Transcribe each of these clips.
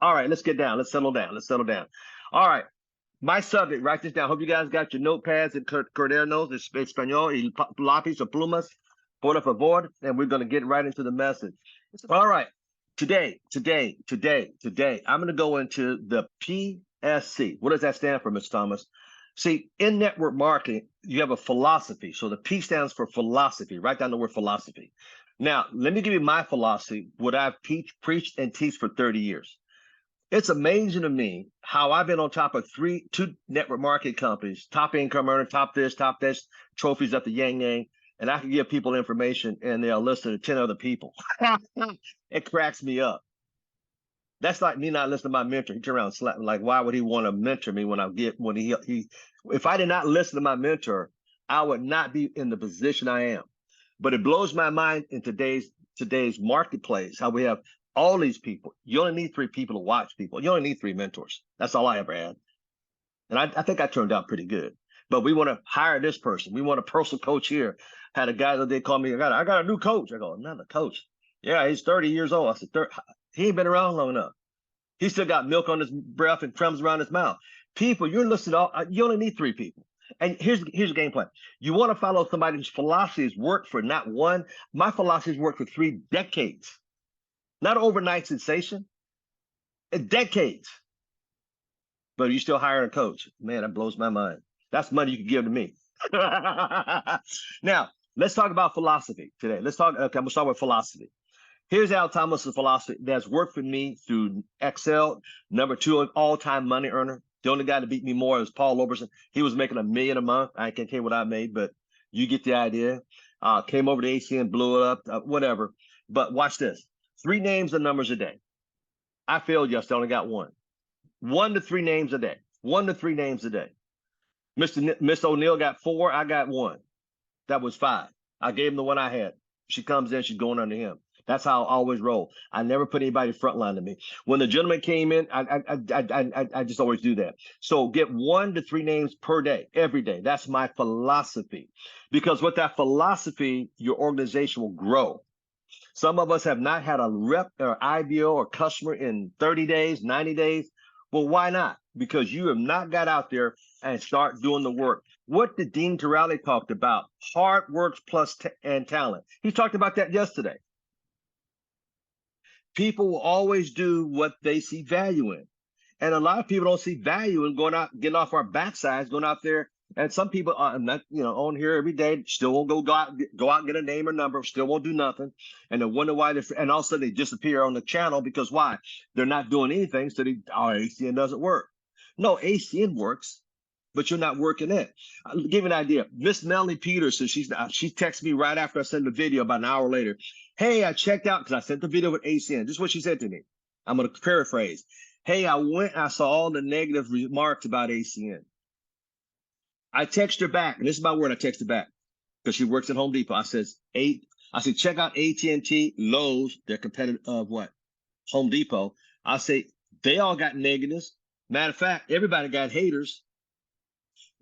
All right, let's get down. Let's settle down. Let's settle down. All right. My subject, write this down. Hope you guys got your notepads and cuadernos, español y lápiz o plumas, por favor. And we're going to get right into the message. All right. Today, I'm going to go into the PSC. What does that stand for, Mr. Thomas? See, in network marketing, you have a philosophy. So the P stands for philosophy. Write down the word philosophy. Now, let me give you my philosophy, what I've preached and teach for 30 years. It's amazing to me how I've been on top of two network marketing companies, top income earner, top this, trophies at the Yang Yang, and I can give people information and they'll listen to 10 other people. It cracks me up. That's like me not listening to my mentor. He turned around and slapped me. Like, why would he want to mentor me if I did not listen to my mentor, I would not be in the position I am. But it blows my mind in today's marketplace, how we have all these people. You only need 3 people to watch people. You only need 3 mentors. That's all I ever had. And I think I turned out pretty good. But we want to hire this person. We want a personal coach here. Had a guy that they call me, I got a new coach. I go, another coach? Yeah, he's 30 years old. I said, he ain't been around long enough. He still got milk on his breath and crumbs around his mouth. People, you're listening to you only need 3 people. And here's the game plan. You want to follow somebody whose philosophies work for not one. My philosophies worked for 3 decades. Not an overnight sensation. Decades. But you still hiring a coach. Man, that blows my mind. That's money you can give to me. Now, let's talk about philosophy today. Okay, I'm going to start with philosophy. Here's Al Thomas' philosophy that's worked for me through Excel. Number 2, all-time money earner. The only guy to beat me more is Paul Roberson. He was making $1 million a month. I can't tell you what I made, but you get the idea. Came over to ACN, blew it up, whatever. But watch this. 3 names and numbers a day. I failed yesterday. I only got 1. 1 to 3 names a day. 1 to 3 names a day. Miss O'Neill got 4. I got 1. That was 5. I gave him the one I had. She comes in. She's going under him. That's how I always roll. I never put anybody front line to me. When the gentleman came in, I just always do that. So get 1 to 3 names per day, every day. That's my philosophy. Because with that philosophy, your organization will grow. Some of us have not had a rep or IBO or customer in 30 days, 90 days. Well, why not? Because you have not got out there and start doing the work. What did Dean Torelli talked about? Hard work plus and talent. He talked about that yesterday. People will always do what they see value in. And a lot of people don't see value in going out, getting off our backsides, going out there. And some people are not, on here every day, still won't go out and get a name or number, still won't do nothing. And they wonder why, and all of a sudden they disappear on the channel because why? They're not doing anything. So ACN doesn't work. No, ACN works, but you're not working it. I'll give you an idea. Miss Melanie Peterson, she texted me right after I sent the video about an hour later. Hey, I checked out because I sent the video with ACN. This is what she said to me. I'm going to paraphrase. Hey, I saw all the negative remarks about ACN. I text her back, and this is my word. I text her back because she works at Home Depot. I said, check out AT&T, Lowe's. They're competitive of what? Home Depot. I say they all got negatives. Matter of fact, everybody got haters.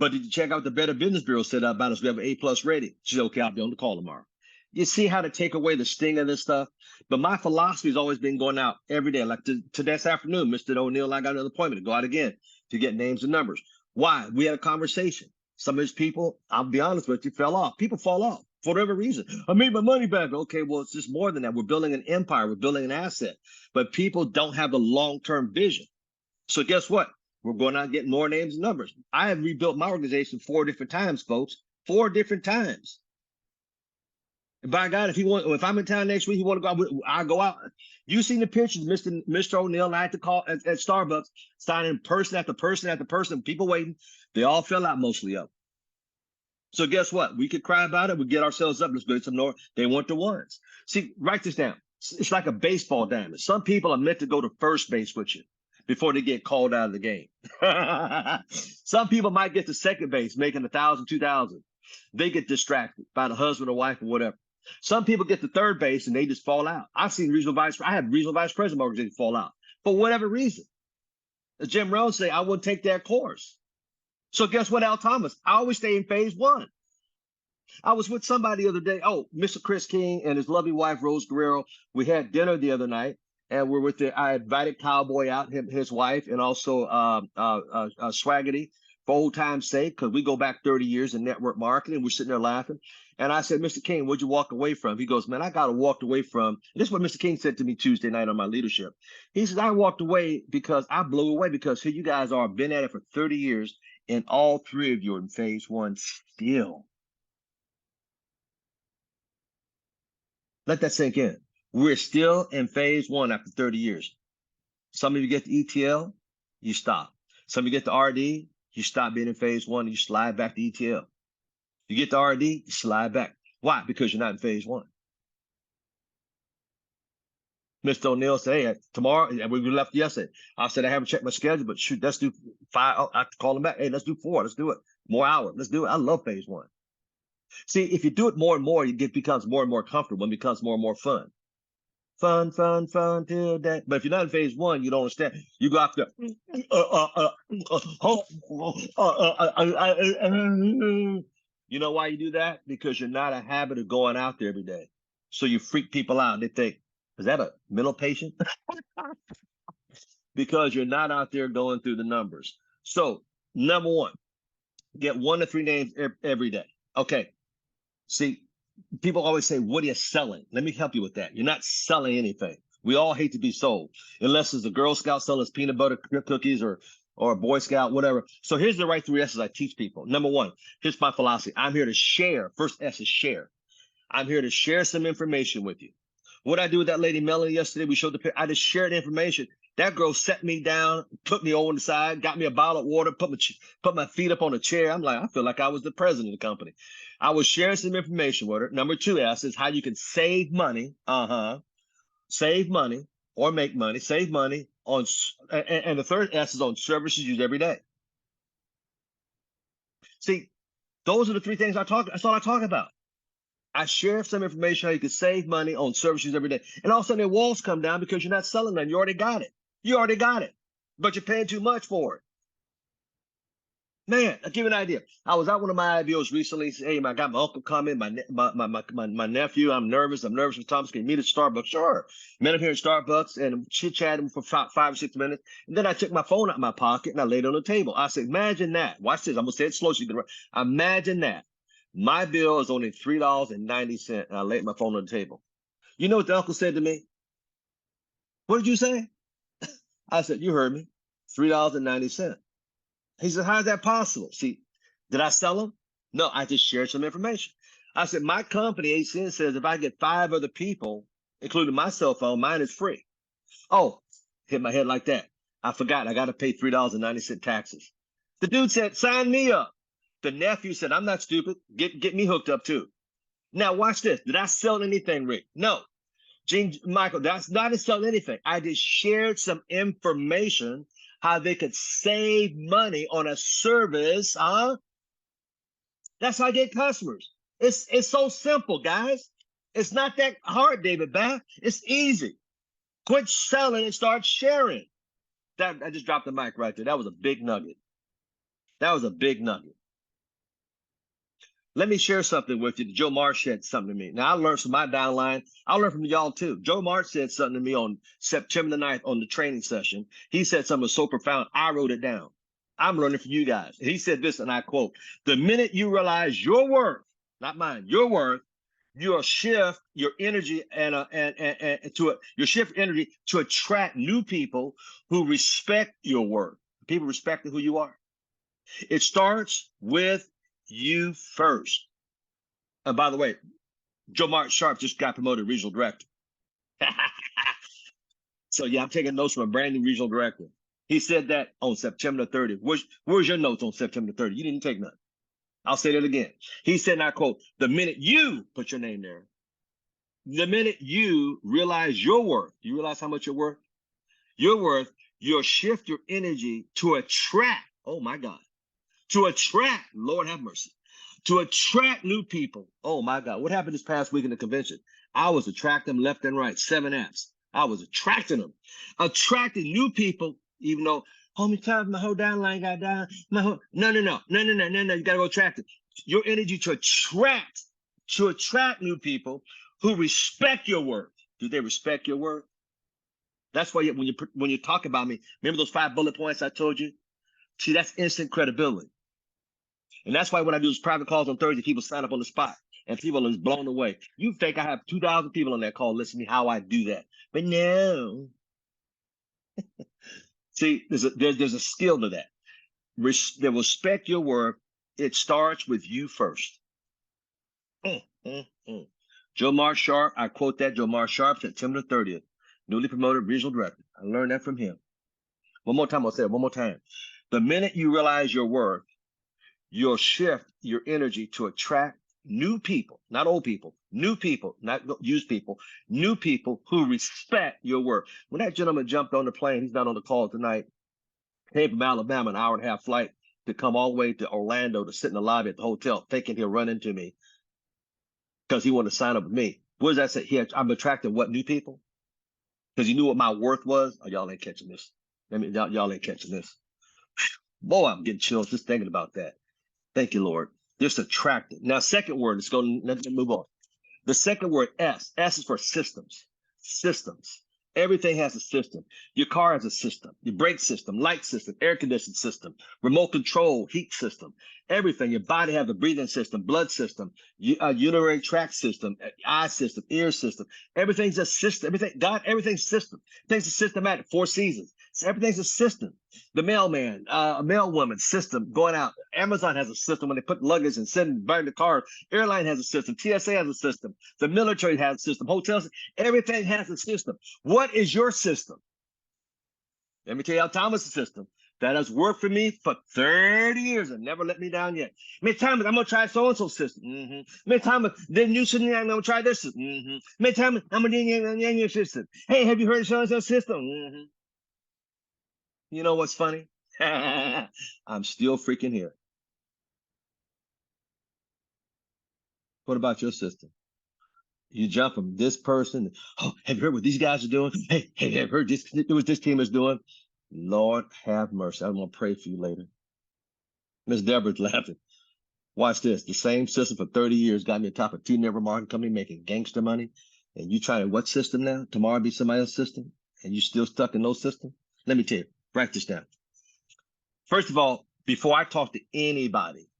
But did you check out the Better Business Bureau said about us? We have an A+ rating. She said, okay, I'll be on the call tomorrow. You see how to take away the sting of this stuff? But my philosophy has always been going out every day. Like to this afternoon, Mr. O'Neill, I got another appointment to go out again to get names and numbers. Why? We had a conversation. Some of his people, I'll be honest with you, fell off. People fall off for whatever reason. I made my money back. Okay, well, it's just more than that. We're building an empire. We're building an asset. But people don't have the long-term vision. So guess what? We're going out and getting more names and numbers. I have rebuilt my organization 4 different times, folks. 4 different times. And by God, if I'm in town next week, you want to go out, I'll go out. You seen the pictures, Mr. O'Neill and I had to call at Starbucks, signing person after person after person, people waiting. They all fell out mostly up. So guess what? We could cry about it. We get ourselves up. Let's go some more. They want the ones. See, write this down. It's like a baseball diamond. Some people are meant to go to first base with you before they get called out of the game. Some people might get to second base, making 1,000, 2,000. They get distracted by the husband or wife or whatever. Some people get to third base and they just fall out. I had regional vice president organization fall out for whatever reason. As Jim Rohn say, I wouldn't take that course. So guess what, Al Thomas? I always stay in phase 1. I was with somebody the other day. Oh, Mr. Chris King and his lovely wife, Rose Guerrero. We had dinner the other night. and we're with I invited Cowboy out, his wife, and also Swaggerty for old time's sake, because we go back 30 years in network marketing. We're sitting there laughing. And I said, Mr. King, what'd you walk away from? He goes, man, I got walked away from. This is what Mr. King said to me Tuesday night on my leadership. He says, I walked away because I blew away because here you guys are, been at it for 30 years, and all three of you are in phase one still. Let that sink in. We're still in phase one after 30 years. Some of you get the ETL, you stop. Some of you get the RD, you stop being in phase one, you slide back to ETL. You get the RD, you slide back. Why? Because you're not in phase one. Mr. O'Neill said, hey, tomorrow, and we left yesterday. I said, I haven't checked my schedule, but shoot, let's do 5. I call him back. Hey, let's do 4. Let's do it. More hours. Let's do it. I love phase one. See, if you do it more and more, it becomes more and more comfortable and becomes more and more fun. Fun till that. But if you're not in phase one, you don't understand. You go after. You know why you do that? Because you're not a habit of going out there every day. So you freak people out. They think, is that a mental patient? Because you're not out there going through the numbers. So number one, get 1 to 3 names every day. Okay. See, people always say, what are you selling? Let me help you with that. You're not selling anything. We all hate to be sold, unless it's a Girl Scout selling us peanut butter cookies or a Boy Scout, whatever. So here's the right 3 S's I teach people. Number one, here's my philosophy. I'm here to share. First S is share. I'm here to share some information with you. What I do with that lady Melanie yesterday, we showed the picture. I just shared information. That girl set me down, put me over the side, got me a bottle of water, put my feet up on a chair. I'm like, I feel like I was the president of the company. I was sharing some information with her. Number 2 S is how you can save money. Save money or make money. Save money on, and the 3rd S is on services used every day. See, those are the 3 things that's all I talk about. I share some information how you can save money on services every day. And all of a sudden, the walls come down because you're not selling them. You already got it. You already got it. But you're paying too much for it. Man, I'll give you an idea. I was at one of my IBOs recently. Hey, I got my uncle coming, my nephew. I'm nervous with Thomas. Can you meet at Starbucks? Sure. Met him here at Starbucks and chit-chatted for 5 or 6 minutes. And then I took my phone out of my pocket and I laid it on the table. I said, imagine that. Watch this. I'm going to say it slow so you can write. Imagine that. My bill is only $3.90, and I laid my phone on the table. You know what the uncle said to me? What did you say? I said, you heard me, $3.90. He said, how is that possible? See, did I sell them? No, I just shared some information. I said, my company, ACN, says if I get 5 other people, including my cell phone, mine is free. Oh, hit my head like that. I forgot I got to pay $3.90 taxes. The dude said, sign me up. The nephew said, I'm not stupid. Get me hooked up too. Now watch this. Did I sell anything, Rick? No. Michael, that's not to sell anything. I just shared some information how they could save money on a service. That's how I get customers. It's so simple, guys. It's not that hard, David Bath. It's easy. Quit selling and start sharing. I just dropped the mic right there. That was a big nugget. That was a big nugget. Let me share something with you. Joe Marsh said something to me. Now, I learned from my downline. I learned from y'all, too. Joe Marsh said something to me on September the 9th on the training session. He said something so profound, I wrote it down. I'm learning from you guys. He said this, and I quote, the minute you realize your worth, not mine, your worth, you'll shift your energy you shift energy to attract new people who respect your worth. People respecting who you are. It starts with you first. And by the way, Joe Mark Sharp just got promoted regional director. So yeah, I'm taking notes from a brand new regional director. He said that on September 30th. Where's your notes on September 30th? You didn't take none. I'll say that again. He said, and I quote, the minute you put your name there, the minute you realize your worth, you realize how much you're worth? Your worth, you'll shift your energy to attract, oh my God, to attract, Lord have mercy, to attract new people. Oh my God, what happened this past week in the convention? I was attracting them left and right, 7 apps. I was attracting them, attracting new people, even though, homie, time my whole downline got down. No, you gotta go attract it. Your energy to attract new people who respect your worth. Do they respect your worth? That's why when you talk about me, remember those 5 bullet points I told you? See, that's instant credibility. And that's why when I do those private calls on Thursday, people sign up on the spot and people are blown away. You think I have 2,000 people on that call listening to me how I do that. But no. See, there's a skill to that. They respect your work. It starts with you first. Joe Mark Sharp, I quote that. Joe Mark Sharp, September 30th, newly promoted regional director. I learned that from him. One more time, I'll say it one more time. The minute you realize your worth, you'll shift your energy to attract new people, not old people, new people, not used people, new people who respect your work. When that gentleman jumped on the plane, he's not on the call tonight, came from Alabama, an 1.5-hour flight to come all the way to Orlando to sit in the lobby at the hotel, thinking he'll run into me because he wanted to sign up with me. What does that say? I'm attracting what, new people? Because he knew what my worth was. Oh, y'all ain't catching this. Y'all ain't catching this. Boy, I'm getting chills just thinking about that. Thank you, Lord. Just attracted. Now, second word, let's move on. The second word, S. S is for systems. Systems. Everything has a system. Your car has a system. Your brake system, light system, air conditioning system, remote control, heat system. Everything. Your body has a breathing system, blood system, urinary tract system, eye system, ear system. Everything's a system. Everything's system. Everything's a systematic. 4 seasons. So everything's a system. The mailman, a mailwoman system going out. Amazon has a system when they put luggage and burn the car. Airline has a system. TSA has a system. The military has a system. Hotels, everything has a system. What is your system? Let me tell you Al Thomas' system that has worked for me for 30 years and never let me down yet. Many times I'm gonna try so-and-so system. Many times then you shouldn't. I'm gonna try this system. Many times I'm gonna do your system. Hey, have you heard of so-and-so system? You know what's funny? I'm still freaking here. What about your system? You jump from this person. Oh, have you heard what these guys are doing? Hey, have you heard what this team is doing? Lord have mercy. I'm going to pray for you later. Miss Deborah's laughing. Watch this. The same system for 30 years got me atop a T-Never marketing company making gangster money. And you trying what system now? Tomorrow be somebody else's system? And you still stuck in those systems? Let me tell you. Write this down. First of all, before I talk to anybody,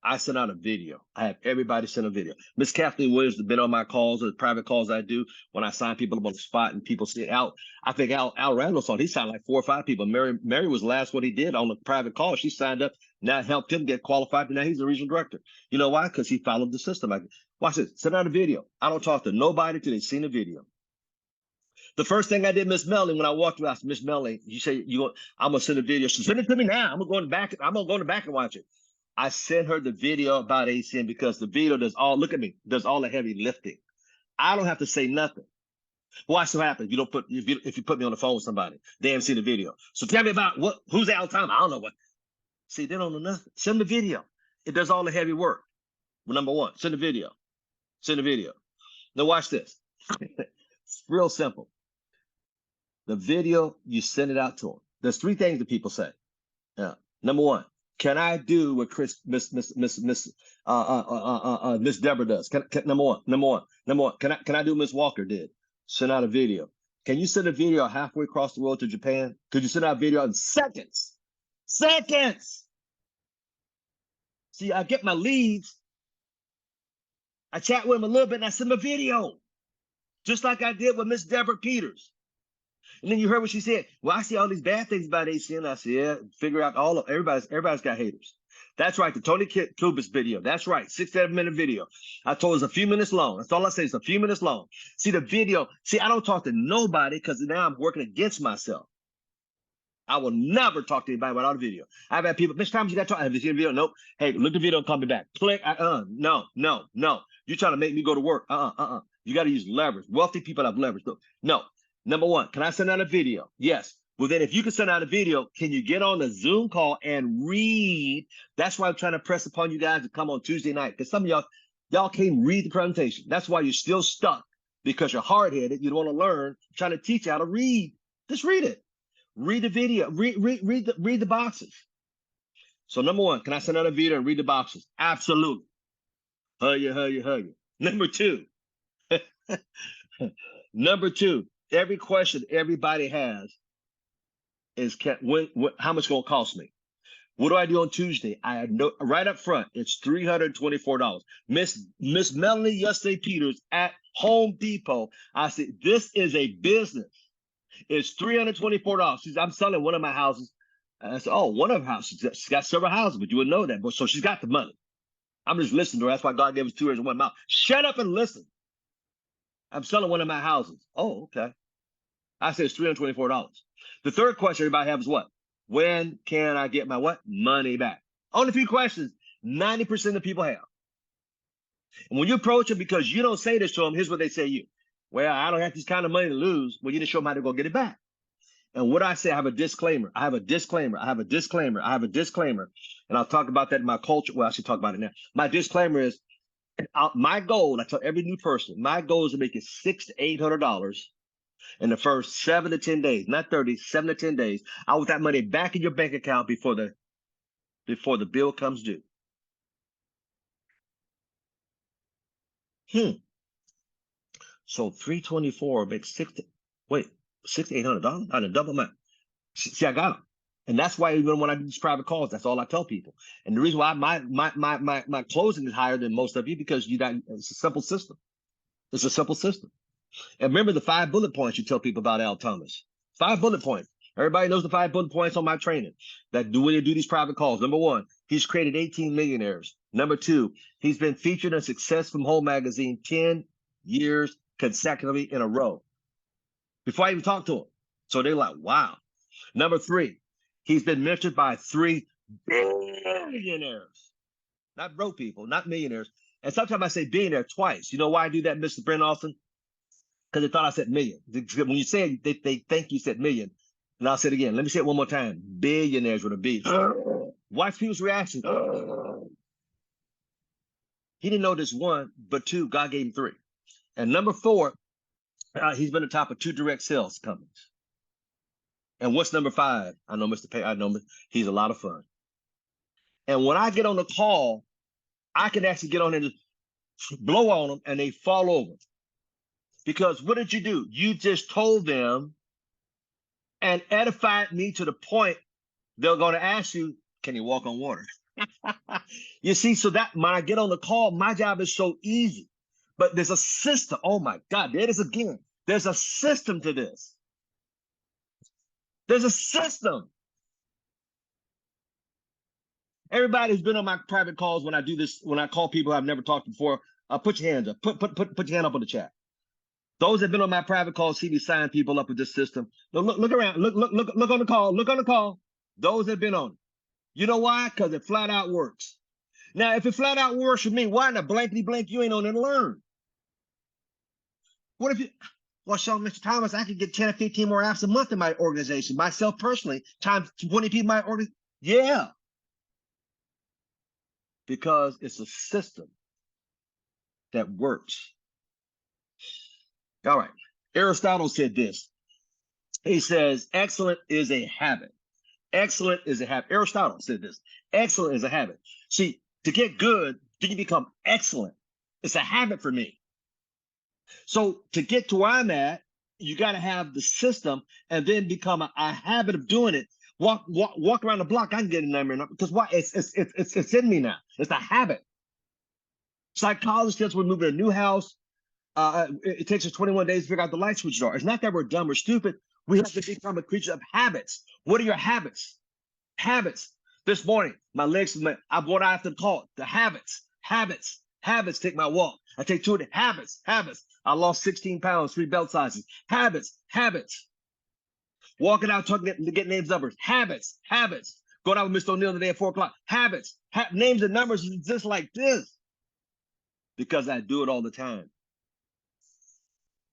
I sent out a video. I have everybody send a video. Miss Kathleen Williams has been on my calls or the private calls I do when I sign people up on the spot and people see it out. I think Al Randall's on. He signed like 4 or 5 people. Mary was the last one he did on the private call. She signed up. Now helped him get qualified. And now he's a regional director. You know why? Because he followed the system. Watch this. Send out a video. I don't talk to nobody till they've seen a video. The first thing I did, Miss Melanie, when I walked through, I said, Miss Melanie, you say I'm gonna send a video. She said, send it to me now. I'm gonna go in the back. I'm gonna go in the back and watch it. I sent her the video about ACN because the video does all all the heavy lifting. I don't have to say nothing. Watch what happens. You don't put if you put me on the phone with somebody, they haven't seen the video. So tell me about who's Al Thomas? I don't know what. See, they don't know nothing. Send the video. It does all the heavy work. Well, number one, send the video. Send the video. Now watch this. It's real simple. The video, you send it out to them. There's 3 things that people say. Number one, can I do what Miss Deborah does? Number one. Can I do what Miss Walker did? Send out a video. Can you send a video halfway across the world to Japan? Could you send out a video in seconds? Seconds. See, I get my leads. I chat with them a little bit and I send them a video. Just like I did with Miss Deborah Peters. And then you heard what she said. Well, I see all these bad things about ACN. I said, yeah, figure out everybody's got haters. That's right. The Tony Kubis video. That's right. 6-7 minute video. I told it's a few minutes long. That's all I say. It's a few minutes long. See the video. See, I don't talk to nobody because now I'm working against myself. I will never talk to anybody without a video. I've had people, Mr. Thomas, you got to talk. Have you seen the video? Nope. Hey, look at the video and call me back. Click. No. You're trying to make me go to work. You got to use leverage. Wealthy people have leverage. No. Number one, can I send out a video? Yes. Well, then if you can send out a video, can you get on a Zoom call and read? That's why I'm trying to press upon you guys to come on Tuesday night. Because some of y'all can't read the presentation. That's why you're still stuck because you're hard-headed. You don't want to learn. I'm trying to teach you how to read. Just read it. Read the video. Read the boxes. So number one, can I send out a video and read the boxes? Absolutely. Hug you. Number two. Number two. Every question everybody has is how much going to cost me? What do I do on Tuesday? I had no right up front. It's $324. Miss Melanie yesterday Peters at Home Depot. I said, this is a business. It's $324. She said, I'm selling one of my houses. And I said, oh, one of her houses. She's got several houses, but you wouldn't know that. But so she's got the money. I'm just listening to her. That's why God gave us 2 ears and 1 mouth. Shut up and listen. I'm selling one of my houses. Oh, okay. I said it's $324. The third question everybody has is what? When can I get my what? Money back. Only 3 questions 90% of the people have. And when you approach them because you don't say this to them, here's what they say to you. Well, I don't have this kind of money to lose. Well, you didn't show them how to go get it back. And what I say, I have a disclaimer. I have a disclaimer. I have a disclaimer. I have a disclaimer. And I'll talk about that in my culture. Well, I should talk about it now. My disclaimer is my goal, I tell every new person, my goal is to make it $600 to $800 in the first 7 to 10 days, not 30, 7 to 10 days. I want that money back in your bank account before the bill comes due. So 324 makes $600 to $800. I done double my. See, I got them. And that's why even when I do these private calls, that's all I tell people. And the reason why my closing is higher than most of you, because it's a simple system. It's a simple system. And remember the 5 bullet points you tell people about Al Thomas. 5 bullet points. Everybody knows the 5 bullet points on my training that when you do these private calls. Number 1, he's created 18 millionaires. Number 2, he's been featured in Success from Home magazine 10 years consecutively in a row. Before I even talk to him. So they're like, wow. Number 3, he's been mentored by 3 billionaires. Not broke people, not millionaires. And sometimes I say billionaire twice. You know why I do that, Mr. Brent Austin? Because they thought I said million. When you say it, they think you said million. And I'll say it again. Let me say it one more time. Billionaires with a B. Watch people's reactions. He didn't know this 1, but 2, God gave him 3. And number 4, he's been on top of 2 direct sales companies. And what's number 5? I know Mr. Pay. I know he's a lot of fun. And when I get on the call, I can actually get on and just blow on them and they fall over. Because what did you do? You just told them and edified me to the point they're going to ask you, can you walk on water? You see, so that when I get on the call, my job is so easy. But there's a system. Oh my God, there it is again. There's a system to this. There's a system. Everybody who's been on my private calls when I do this, when I call people I've never talked to before, put your hands up. Put your hand up on the chat. Those that have been on my private calls see me sign people up with this system. Look around. Look on the call. Look on the call. Those that have been on it. You know why? Because it flat out works. Now, if it flat out works for me, why in the blankety blank you ain't on there to learn? What if you, well, Sean, Mr. Thomas, I could get 10 or 15 more apps a month in my organization, myself personally, times 20 people in my organization. Yeah. Because it's a system that works. All right. Aristotle said this. He says, excellent is a habit. Excellent is a habit. Aristotle said this. Excellent is a habit. See, to get good, then you become excellent. It's a habit for me. So to get to where I'm at, you got to have the system and then become a habit of doing it. Walk around the block. I can get in there because why? It's in me now. It's a habit. Psychologists says we're moving to a new house. It takes us 21 days to figure out the light switches are. It's not that we're dumb or stupid. We have to become a creature of habits. What are your habits? Habits. This morning, my legs, I'm going out after the call. The habits. Take my walk. I take 2 of the habits. I lost 16 pounds, 3 belt sizes. Habits. Walking out, talking to get names, numbers. Habits. Going out with Mr. O'Neill today at 4 o'clock. Habits. Names and numbers is just like this. Because I do it all the time.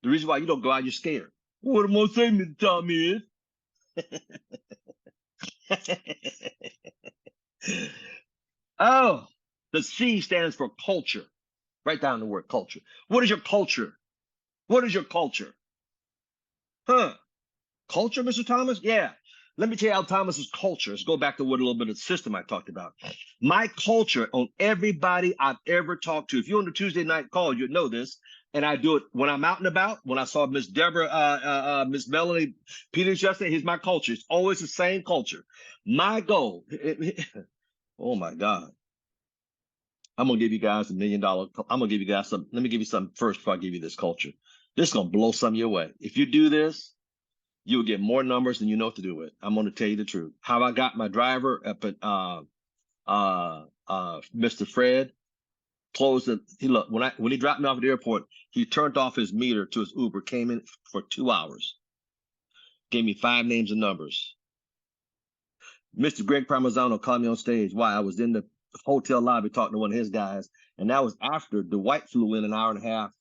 The reason why you don't go out, you're scared. What am I saying, Mr. Tommy? Oh, the C stands for culture. Write down the word culture. What is your culture? What is your culture? Culture, Mr. Thomas? Yeah. Let me tell you Al Thomas's culture. Let's go back to what a little bit of the system I talked about. My culture on everybody I've ever talked to. If you're on the Tuesday night call, you'd know this. And I do it when I'm out and about. When I saw Miss Deborah, Miss Melanie Peters yesterday, here's my culture. It's always the same culture. My goal. Oh my God. I'm gonna give you guys $1 million. I'm gonna give you guys some. Let me give you some first before I give you this culture. This is gonna blow some of your way. If you do this, you will get more numbers than you know what to do with. I'm gonna tell you the truth. How I got my driver up at Mr. Fred closed it. He look when he dropped me off at the airport, he turned off his meter to his Uber, came in for 2 hours, gave me 5 names and numbers. Mr. Greg Parmesan called me on stage. Why? I was in the hotel lobby talking to one of his guys, and that was after Dwight flew in an hour and a half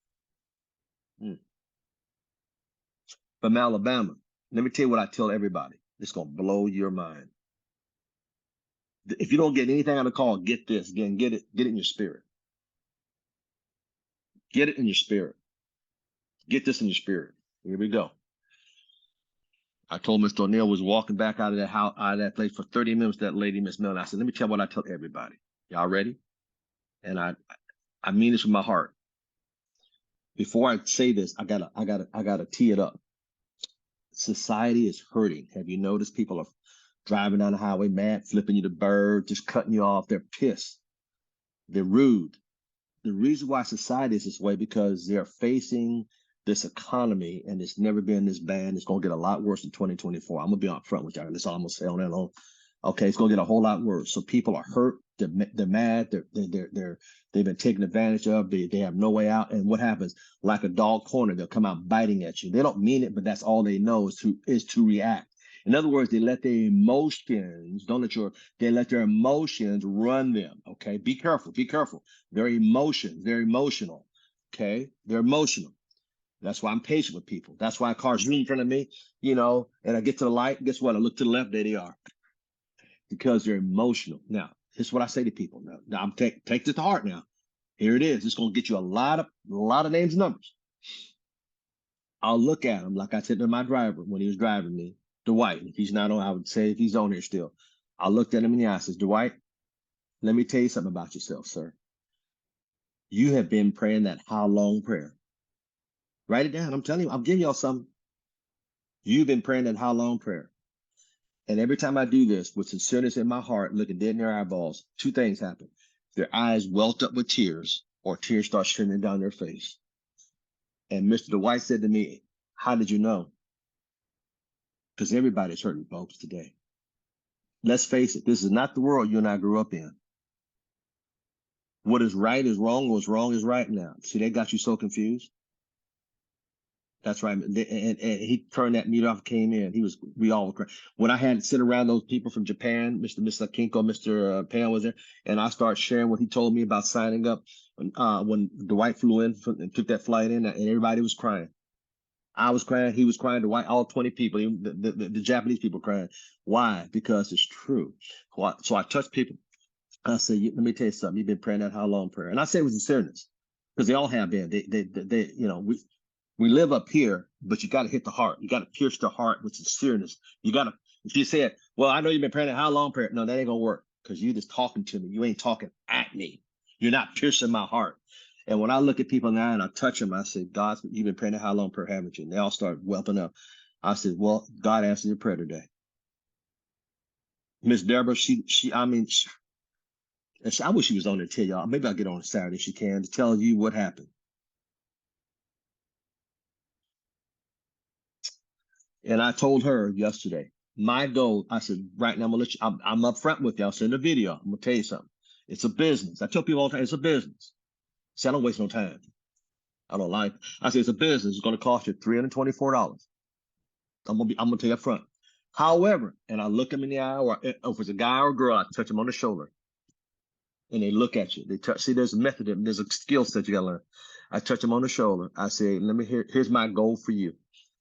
from Alabama. Let me tell you what I tell everybody. It's gonna blow your mind. If you don't get anything out of the call, get this. Again, get it in your spirit. Get it in your spirit. Get this in your spirit. Here we go. I told Mr. O'Neill was walking back out of that house, out of that place for 30 minutes. That lady, Miss Miller. I said, let me tell you what I tell everybody. Y'all ready? And I mean this from my heart. Before I say this, I gotta tee it up. Society is hurting. Have you noticed people are driving down the highway mad, flipping you the bird, just cutting you off? They're pissed. They're rude. The reason why society is this way because they're facing this economy, and it's never been this bad. It's gonna get a lot worse in 2024. I'm gonna be up front with y'all. That's all I'm gonna say on that alone. Okay, it's gonna get a whole lot worse. So people are hurt. They're mad. They've been taken advantage of. They have no way out. And what happens? Like a dog corner, they'll come out biting at you. They don't mean it, but that's all they know is to react. In other words, they let their emotions, they let their emotions run them. Okay, be careful, be careful. Their emotions, they're emotional. Okay, they're emotional. That's why I'm patient with people. That's why cars zoom in front of me, and I get to the light. Guess what? I look to the left, there they are. Because they're emotional. Now, here's what I say to people. Now I'm take this to heart now. Here it is. It's gonna get you a lot of names and numbers. I'll look at him like I said to my driver when he was driving me, Dwight. If he's not on, I would say if he's on here still. I looked at him in the eye and says, Dwight, let me tell you something about yourself, sir. You have been praying that how long prayer. Write it down. I'm telling you, I'm giving y'all something. You've been praying that how long prayer. And every time I do this with sincereness in my heart, looking dead in their eyeballs, 2 things happen. Their eyes welt up with tears, or tears start streaming down their face. And Mr. Dwight said to me, how did you know? Because everybody's hurting, folks, today. Let's face it, this is not the world you and I grew up in. What is right is wrong, what's wrong is right now. See, they got you so confused. That's right. And he turned that meter off, came in. We all were crying. When I had to sit around those people from Japan, Mr. Kinko, Mr. Pan was there, and I started sharing what he told me about signing up when Dwight flew in and took that flight in, and everybody was crying. I was crying. He was crying. Dwight, all 20 people, the Japanese people crying. Why? Because it's true. So I touched people. I said, let me tell you something. You've been praying that how long prayer? And I said it with sincereness because they all have been. We live up here, but you got to hit the heart. You got to pierce the heart with sincereness. You got to, if you said, well, I know you've been praying how long prayer? No, that ain't going to work because you're just talking to me. You ain't talking at me. You're not piercing my heart. And when I look at people now and I touch them, I say, God, you've been praying how long prayer, haven't you? And they all start welping up. I said, well, God answered your prayer today. Miss Deborah, I wish she was on there to tell y'all. Maybe I'll get on Saturday if she can to tell you what happened. And I told her yesterday, my goal, I said, right now, I'm up front with y'all. Send a video. I'm going to tell you something. It's a business. I tell people all the time, it's a business. See, I don't waste no time. I don't like, I say, it's a business. It's going to cost you $324. I'm going to tell you up front. However, and I look them in the eye, or if it's a guy or a girl, I touch them on the shoulder. And they look at you. They touch. See, there's a method. There's a skill set you got to learn. I touch them on the shoulder. I say, here's my goal for you.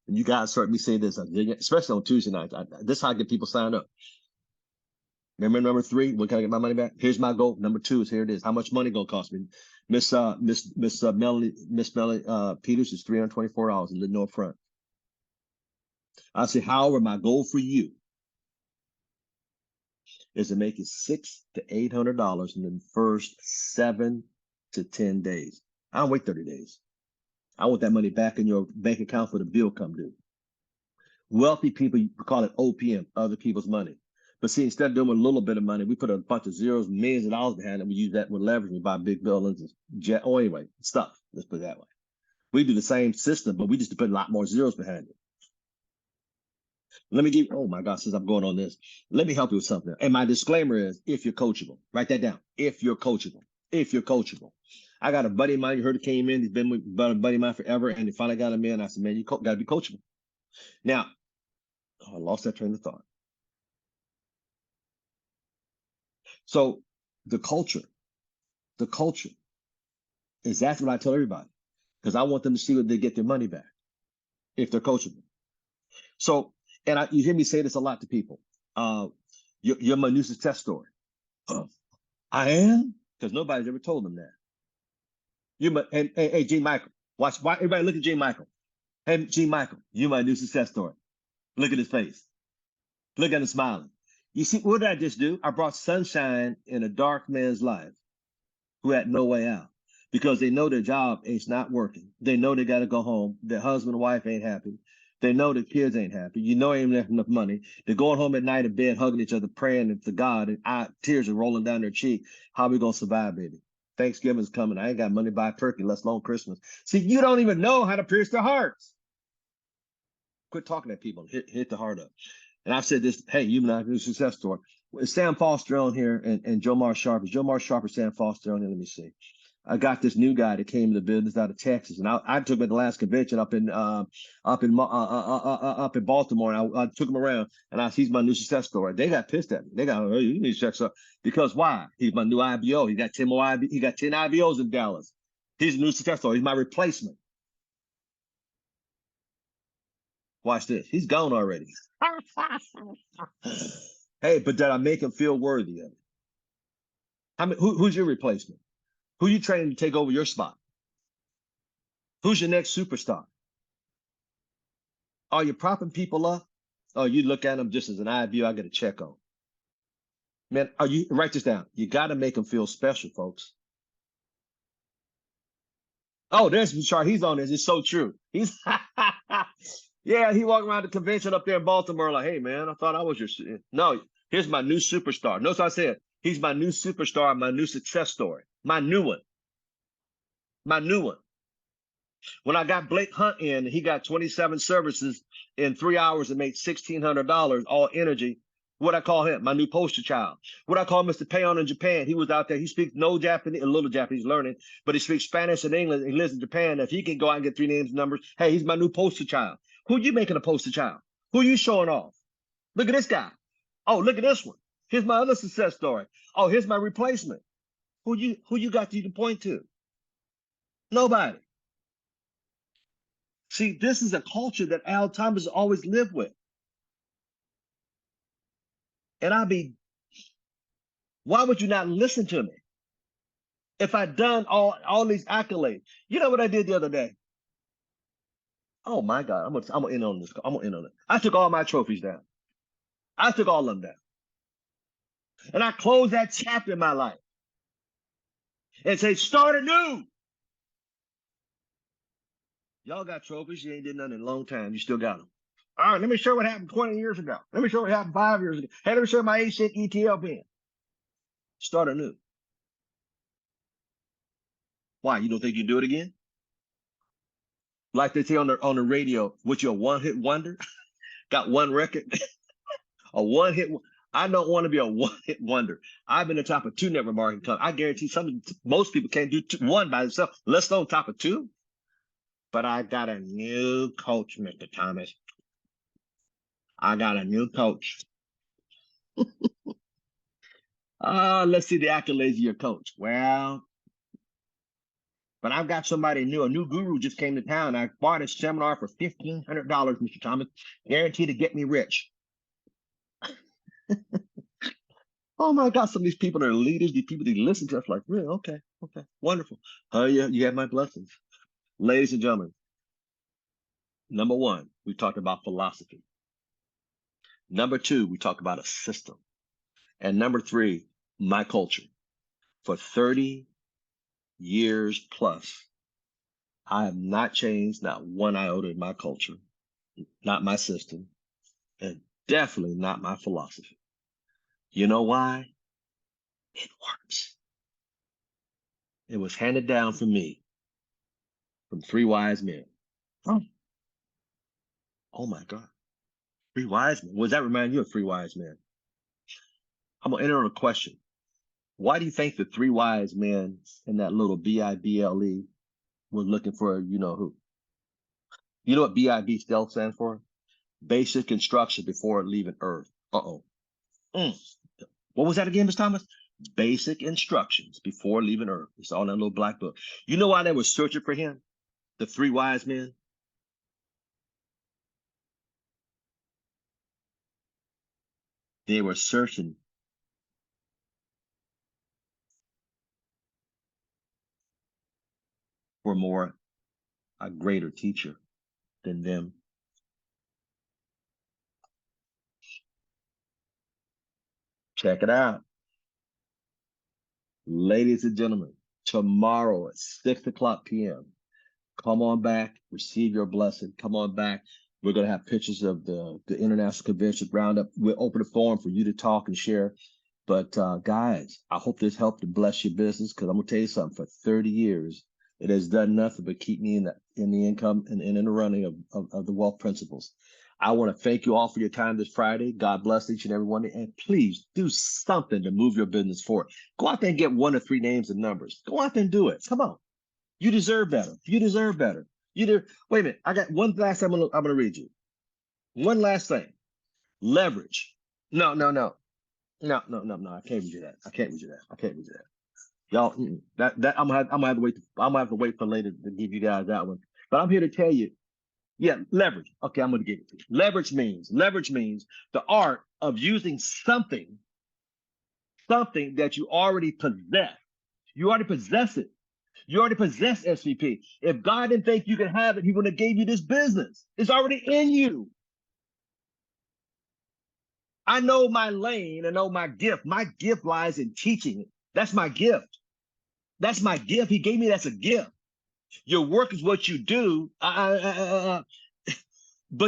And you guys heard me say this, especially on Tuesday nights. This is how I get people signed up. Remember number 3? When can I get my money back? Here's my goal. Number 2 is here it is. How much money gonna cost me? Miss Melanie Peters is $324 in the north front. I say, however, my goal for you is to make it $600 to $800 in the first 7 to 10 days. I don't wait 30 days. I want that money back in your bank account for the bill come due. Wealthy people call it OPM, other people's money. But see, instead of doing a little bit of money, we put a bunch of zeros, millions of dollars behind it. We use that with leverage. We buy big buildings and jet, or anyway, stuff. Let's put it that way. We do the same system, but we just put a lot more zeros behind it. Let me give, oh my God, since I'm going on this, let me help you with something. And my disclaimer is, if you're coachable, write that down. If you're coachable, if you're coachable. I got a buddy of mine, you heard it came in, he's been with a buddy of mine forever, and he finally got him in. I said, man, you got to be coachable. Now, I lost that train of thought. So the culture is that's what I tell everybody, because I want them to see what they get their money back if they're coachable. So, and you hear me say this a lot to people. You're my new success story. I am? Because nobody's ever told them that. Hey, G. Michael, watch, everybody look at G. Michael. Hey, G. Michael, you're my new success story. Look at his face. Look at him smiling. You see, what did I just do? I brought sunshine in a dark man's life who had no way out because they know their job is not working. They know they got to go home. Their husband and wife ain't happy. They know the kids ain't happy. You know, ain't enough money. They're going home at night in bed, hugging each other, praying to God, and tears are rolling down their cheek. How we going to survive, baby? Thanksgiving's coming. I ain't got money to buy turkey, let alone Christmas. See, you don't even know how to pierce their hearts. Quit talking at people. Hit the heart up. And I've said this, hey, you know, new success story. Is Sam Foster on here and Jomar Sharp? Is Jomar Sharp or Sam Foster on here? Let me see. I got this new guy that came to the business out of Texas, and I took him at the last convention up in Baltimore, and I took him around, and he's my new success story. They got pissed at me. They got, oh, you need to check up because why? He's my new IBO. He got 10 more He got 10 IBOs in Dallas. He's a new success story. He's my replacement. Watch this. He's gone already. Hey, but did I make him feel worthy of it? Who's your replacement? Who you training to take over your spot? Who's your next superstar? Are you propping people up? Or you look at them just as an IBO I got to check on? Man, write this down. You got to make them feel special, folks. Oh, there's the chart. He's on this. It's so true. He's yeah, he walked around the convention up there in Baltimore like, hey, man, I thought I was your... No, here's my new superstar. Notice I said, he's my new superstar, my new success story, my new one. My new one. When I got Blake Hunt in, he got 27 services in 3 hours and made $1,600, all energy. What I call him, my new poster child. What I call Mr. Payon in Japan. He was out there. He speaks no Japanese, a little Japanese learning, but he speaks Spanish and English. He lives in Japan. If he can go out and get 3 names and numbers, hey, he's my new poster child. Who you making a poster child? Who you showing off? Look at this guy. Oh, look at this one. Here's my other success story. Oh, here's my replacement. Who you got you to point to? Nobody. See, this is a culture that Al Thomas always lived with. And why would you not listen to me? If I'd done all these accolades. You know what I did the other day? Oh my God, I'm gonna end on this. I'm gonna end on it. I took all my trophies down. I took all of them down. And I closed that chapter in my life. And say, start anew. Y'all got trophies. You ain't did nothing in a long time. You still got them. All right, let me show what happened 20 years ago. Let me show what happened 5 years ago. Hey, let me show my 8-cent ETL pen. Start anew. Why? You don't think you can do it again? Like they say on the radio, what you a one-hit wonder? Got one record? A one-hit. I don't want to be a one-hit wonder. I've been on top of 2 network marketing companies. I guarantee most people can't do 1 by themselves, let's on top of 2. But I got a new coach, Mr. Thomas. I got a new coach. Let's see the accolades of your coach. Well, but I've got somebody new. A new guru just came to town. I bought a seminar for $1,500, Mr. Thomas, guaranteed to get me rich. Oh my God, some of these people are leaders. These people, they listen to us like, really? Okay, wonderful. Oh yeah, you have my blessings. Ladies and gentlemen, number 1, we talked about philosophy. Number 2, we talked about a system. And number 3, my culture. For 30 years plus, I have not changed not one iota in my culture, not my system, and definitely not my philosophy. You know why? It works. It was handed down from me, from three wise men. Oh, oh my God. Three wise men. What does that remind you of three wise men? I'm going to enter on a question. Why do you think the three wise men in that little Bible was looking for you know who? You know what BIB still stands for? Basic instruction before leaving Earth. Uh-oh. Mm. What was that again, Ms. Thomas? Basic instructions before leaving Earth. It's all in that little black book. You know why they were searching for him? The three wise men? They were searching for a greater teacher than them. Check it out. Ladies and gentlemen, tomorrow at 6 o'clock p.m., come on back, receive your blessing. Come on back. We're going to have pictures of the International Convention Roundup. We'll open the forum for you to talk and share. But guys, I hope this helped to bless your business, because I'm going to tell you something. For 30 years, it has done nothing but keep me in the income and in the running of the wealth principles. I want to thank you all for your time this Friday. God bless each and every one. And please do something to move your business forward. Go out there and get 1 or 3 names and numbers. Go out there and do it. Come on. You deserve better. You deserve better. Wait a minute. I got one last thing I'm gonna read you. One last thing. Leverage. No, no, no. No, no, no, no. I can't read you that. I can't read you that. I can't read you that. Y'all, that I'm gonna have to wait. I'm gonna have to wait for later to give you guys that one. But I'm here to tell you, yeah, leverage. Okay, I'm gonna give it to you. Leverage means the art of using something that you already possess. You already possess it. You already possess SVP. If God didn't think you could have it, he wouldn't have gave you this business. It's already in you. I know my lane. I know my gift. My gift lies in teaching. That's my gift. That's my gift. He gave me that's a gift. Your work is what you do, but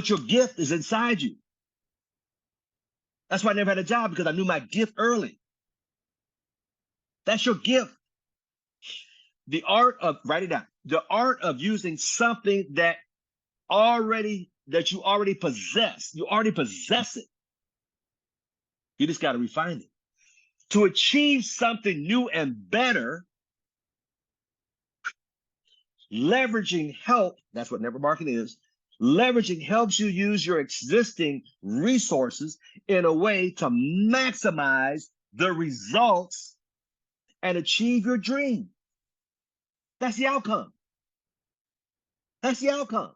your gift is inside you. That's why I never had a job, because I knew my gift early. That's your gift. The art of, write it down. The art of using something that you already possess. You already possess it. You just got to refine it. To achieve something new and better, leveraging help, that's what network marketing is. Leveraging helps you use your existing resources in a way to maximize the results and achieve your dream. That's the outcome. That's the outcome.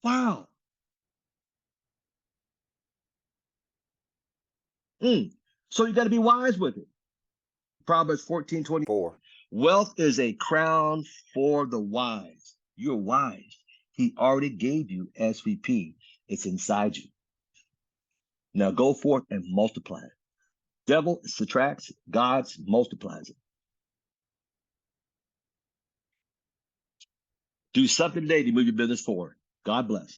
Wow. So you got to be wise with it. Proverbs 14:24. Wealth is a crown for the wise. You're wise. He already gave you SVP. It's inside you. Now go forth and multiply it. Devil subtracts, God multiplies it. Do something today to move your business forward. God bless.